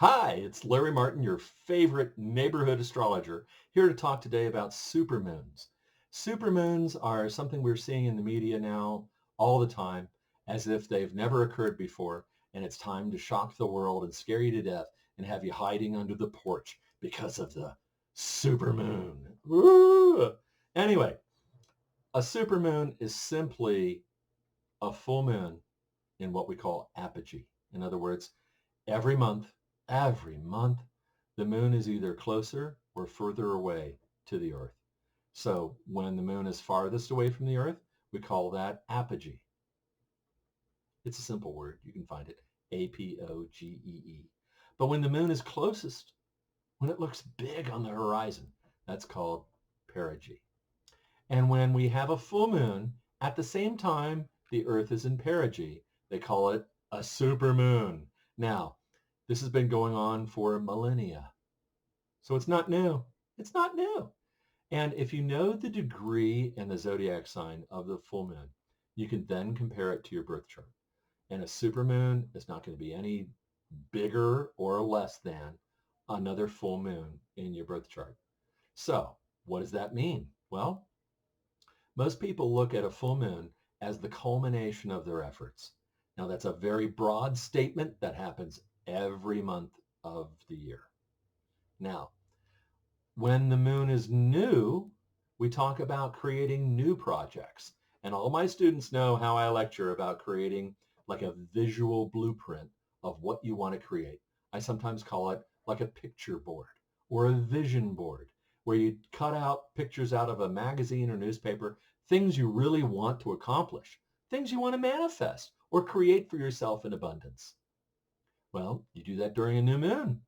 Hi, it's Larry Martin, your favorite neighborhood astrologer, here to talk today about supermoons. Supermoons are something we're seeing in the media now all the time, as if they've never occurred before, and it's time to shock the world and scare you to death and have you hiding under the porch because of the supermoon. Woo! Anyway, a supermoon is simply a full moon in what we call apogee. In other words, Every month, every month, the moon is either closer or further away to the Earth. So when the moon is farthest away from the Earth, we call that apogee. It's a simple word. You can find it, Apogee. But when the moon is closest, when it looks big on the horizon, that's called perigee. And when we have a full moon at the same time the Earth is in perigee, they call it a supermoon. Now, this has been going on for millennia. So it's not new. It's not new. And if you know the degree and the zodiac sign of the full moon, you can then compare it to your birth chart. And a supermoon is not going to be any bigger or less than another full moon in your birth chart. So what does that mean? Well, most people look at a full moon as the culmination of their efforts. Now, that's a very broad statement that happens every month of the year. Now, when the moon is new, we talk about creating new projects. And all my students know how I lecture about creating like a visual blueprint of what you want to create. I sometimes call it like a picture board or a vision board, where you cut out pictures out of a magazine or newspaper, things you really want to accomplish, things you want to manifest or create for yourself in abundance. Well, you do that during a new moon,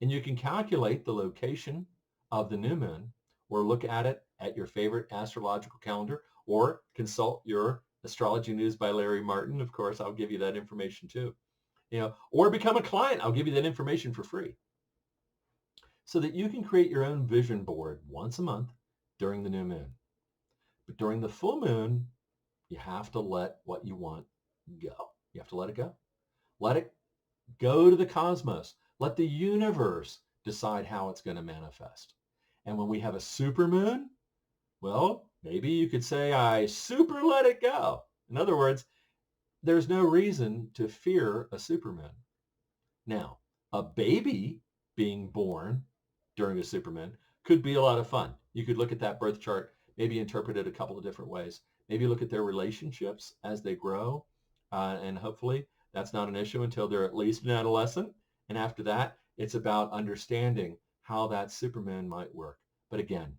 and you can calculate the location of the new moon or look at it at your favorite astrological calendar or consult your Astrology News by Larry Martin. Of course, I'll give you that information too. Or become a client. I'll give you that information for free so that you can create your own vision board once a month during the new moon. But during the full moon, you have to let what you want go. You have to let it go. Let it go to the cosmos. Let the universe decide how it's going to manifest. And when we have a super moon, well, maybe you could say, I super let it go. In other words, there's no reason to fear a supermoon. Now, a baby being born during a supermoon could be a lot of fun. You could look at that birth chart, maybe interpret it a couple of different ways. Maybe look at their relationships as they grow, and hopefully that's not an issue until they're at least an adolescent. And after that, it's about understanding how that supermoon might work. But again,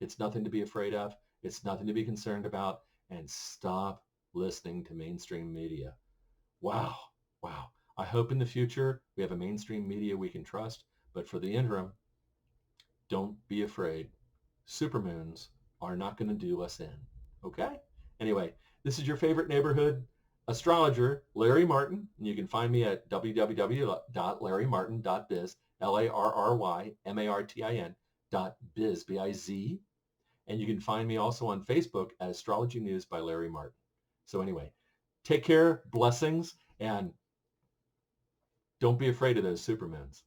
it's nothing to be afraid of. It's nothing to be concerned about. And stop listening to mainstream media. Wow. Wow. I hope in the future we have a mainstream media we can trust. But for the interim, don't be afraid. Supermoons are not going to do us in. Okay? Anyway, this is your favorite neighborhood astrologer, Larry Martin. And you can find me at www.larrymartin.biz, LARRYMARTIN.biz, B-I-Z. And you can find me also on Facebook at Astrology News by Larry Martin. So anyway, take care, blessings, and don't be afraid of those supermoons.